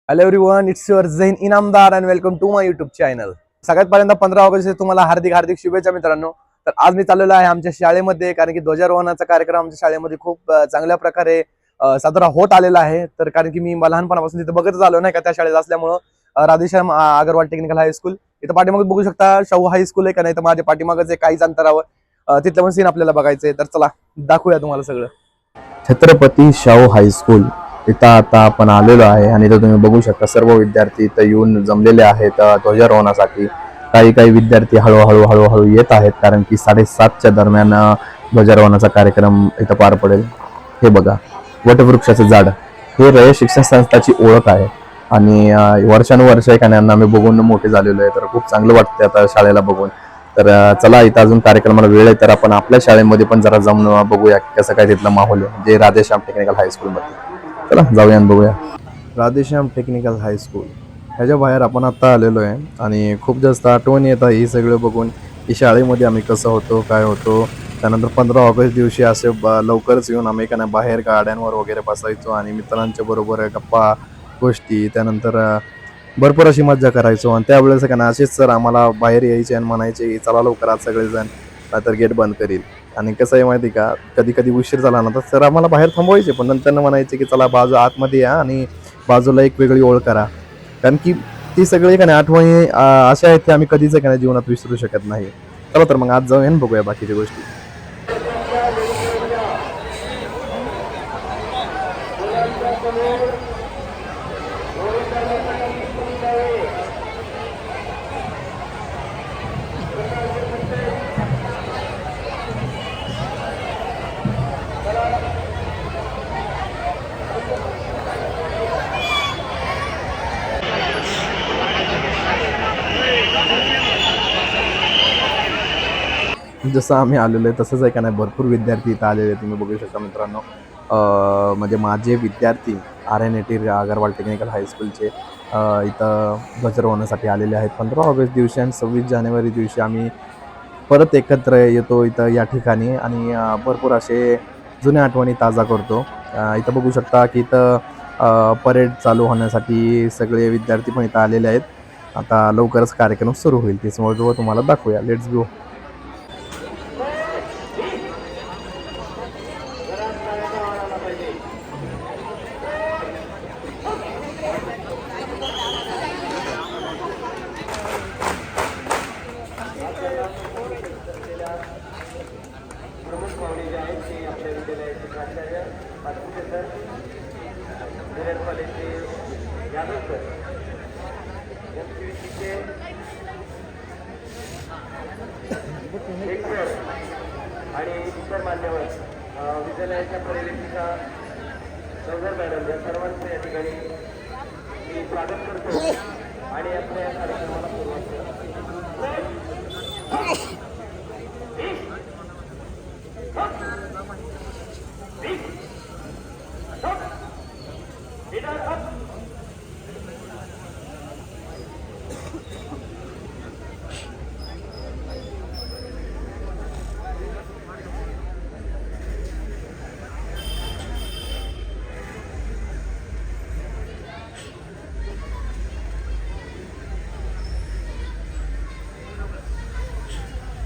Hello everyone, it's your Zain Inamdar and welcome to my YouTube channel. सगळ्यात पहिल्यांदा 15 August तुम्हाला हार्दिक हार्दिक शुभेच्छा मित्रांनो. तर आज मी चाललेलो आहे आमच्या शाळेमध्ये, कारण की ध्वजारोहणाचा कार्यक्रम आमच्या शाळेमध्ये खूप चांगल्या प्रकारे साजरा होत आलेला आहे. तर कारण की मी लहानपणापासून तिथे बघतच आलो नाही का, त्या शाळेत असल्यामुळं राधेश्याम अगरवाल टेक्निकल हायस्कूल इथं पाठीमागे बघू शकता. शाहू हायस्कूल आहे का नाही, तर माझ्या पाठीमागच आहे काहीच अंतरावर. तिथलं पण सीन आपल्याला बघायचंय. तर चला दाखवूया तुम्हाला सगळं. छत्रपती शाहू हायस्कूल इथं आता आपण आलेलो आहे आणि इथं तुम्ही बघू शकता सर्व विद्यार्थी इथं येऊन जमलेले आहेत ध्वजारोहणासाठी. काही काही विद्यार्थी हळूहळू येत आहेत, कारण की 7:30च्या दरम्यान ध्वजारोहणाचा कार्यक्रम इथं पार पडेल. हे बघा, वटवृक्षाचं झाड हे रयत शिक्षण संस्थाची ओळख आहे आणि वर्षानुवर्ष एखाद्यांना आम्ही बघून मोठे झालेलो आहे. तर खूप चांगलं वाटतं आता शाळेला बघून. तर चला, इथं अजून कार्यक्रमाला वेळ आहे, तर आपण आपल्या शाळेमध्ये पण जरा जाऊन बघूया कसं काय तिथला माहोल आहे, जे राधेश्याम टेक्निकल हायस्कूलमध्ये. चला जाऊया आणि बघूया. राधेश्याम टेक्निकल हायस्कूल ह्याच्या बाहेर आपण आता आलेलो आहे आणि खूप जास्त आठवण येत आहे ही सगळं बघून, की शाळेमध्ये आम्ही कसं होतो, काय होतो. त्यानंतर 15 ऑगस्ट दिवशी असे लवकरच येऊन आम्ही का बाहेर गाड्यांवर वगैरे बसायचो आणि मित्रांच्या बरोबर गप्पा गोष्टी, त्यानंतर भरपूर अशी मज्जा करायचो. आणि त्यावेळेस का ना असेच सर आम्हाला बाहेर यायचे आणि म्हणायचे की चला लवकर आज सगळेजण, नाहीतर गेट बंद करील. आणि कसं आहे माहिती का, कधी कधी उशीर झाला ना तर सर आम्हाला बाहेर थांबवायचे, पण नंतर म्हणायचे की चला बाजू आतमध्ये या आणि बाजूला एक वेगळी ओळ करा. कारण की ती सगळी काही आठवणी अशा आहेत की आम्ही कधीच काही जीवनात विसरू शकत नाही. चला तर मग आज जाऊया बघूया बाकीच्या गोष्टी. जसं आम्ही आलेलो आहे तसंच आहे का नाही, भरपूर विद्यार्थी इथं आलेले आहेत. तुम्ही बघू शकता मित्रांनो. म्हणजे माझे विद्यार्थी RNAT अगरवाल टेक्निकल हायस्कूलचे इथं ध्वजारोहणासाठी आलेले आहेत. 15 ऑगस्ट दिवशी आणि 26 जानेवारी दिवशी आम्ही परत एकत्र येतो इथं या ठिकाणी आणि भरपूर असे जुन्या आठवणी ताजा करतो. इथं बघू शकता की इथं परेड चालू होण्यासाठी सगळे विद्यार्थी पण इथं आलेले आहेत. आता लवकरच कार्यक्रम सुरू होईल, ते समोर तुम्हाला दाखवूया. Let's go. आणि इतर मान्यवर विद्यालयाच्या पर्यवेक्षिका चौधर मॅडम या सर्वांचं या ठिकाणी मी स्वागत करतो आणि आपल्या या कार्यक्रमाला सुरुवात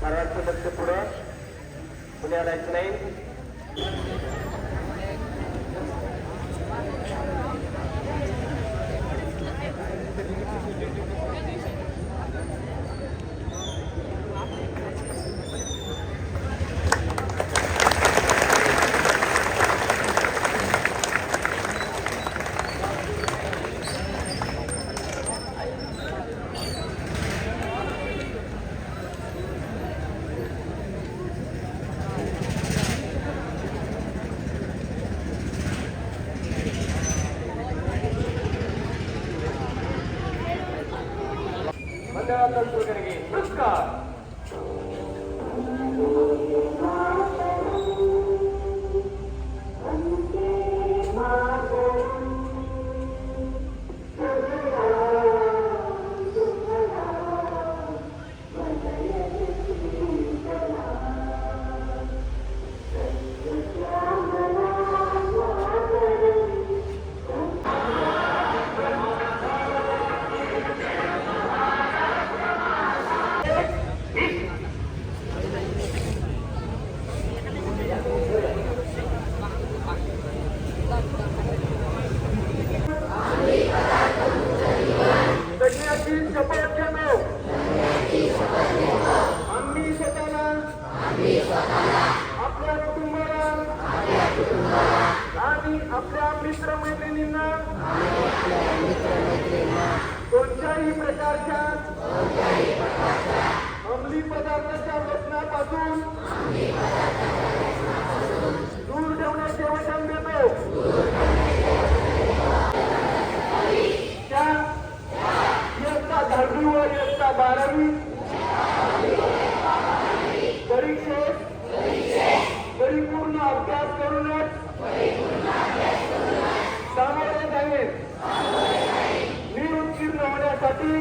सर्वांचं लक्ष पुढं, पुण्याला यायचं नाही. मंडळाचा सुरकरगी पुरस्कार. शपथ घेतो आम्ही स्वतःला आपल्या कुटुंबाला आणि आपल्या मित्रमैत्रिणींना कोणत्याही प्रकारच्या अंमली पदार्थाच्या व्यसनापासून दूर ठेवण्याचे वचन देतो त्या इयत्ता 10वी व इयत्ता 12वी परीक्षेत परिपूर्ण अभ्यास करूनच सामोरे जाईल मी उत्तीर्ण होण्यासाठी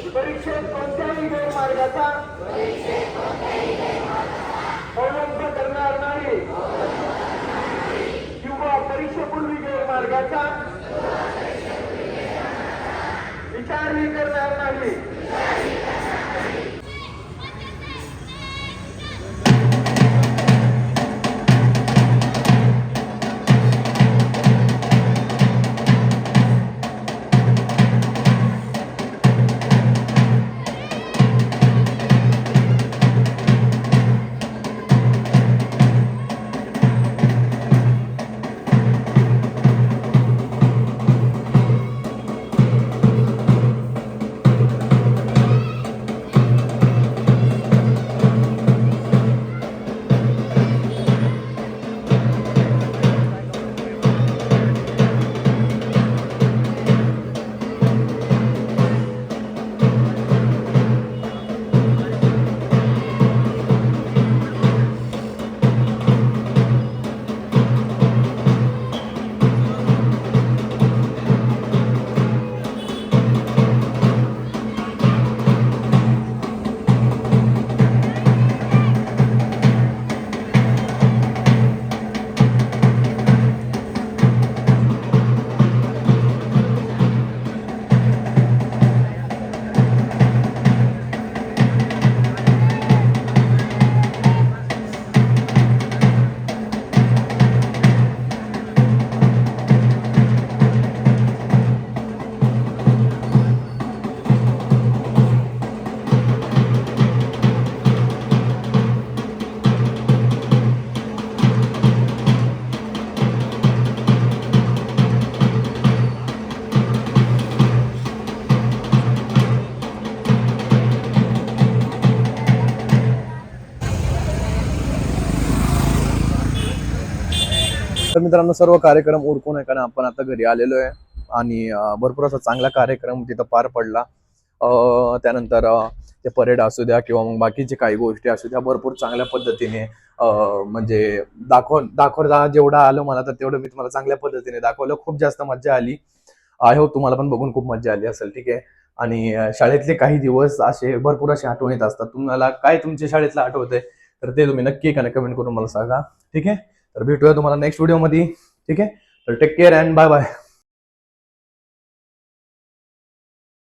परीक्षेत कोणत्याही गैरमार्गाचा अवलंब करणार नाही किंवा परीक्षेपूर्वी गैरमार्गाचा विचारही करणार नाही. तर मित्रांनो सर्व कार्यक्रम उरकून आहे कारण आपण आता घरी आलेलो आहे आणि भरपूर असा चांगला कार्यक्रम तिथं पार पडला. त्यानंतर ते परेड असू द्या किंवा मग बाकीचे काही गोष्टी असू द्या भरपूर चांगल्या पद्धतीने म्हणजे दाखवता जेवढं आलं मला तर तेवढं मी तुम्हाला चांगल्या पद्धतीने दाखवलं. खूप जास्त मज्जा आली. आय होप तुम्हाला पण बघून खूप मज्जा आली असेल. ठीक आहे. आणि शाळेतले काही दिवस असे भरपूर असे आठवणीत असतात. तुम्हाला काय तुमच्या शाळेतलं आठवतंय तर ते तुम्ही नक्की कमेंट करून मला सांगा. ठीक आहे. तर भेटूया तुम्हाला नेक्स्ट व्हिडिओ मध्ये. ठीक आहे. तर take care and bye bye.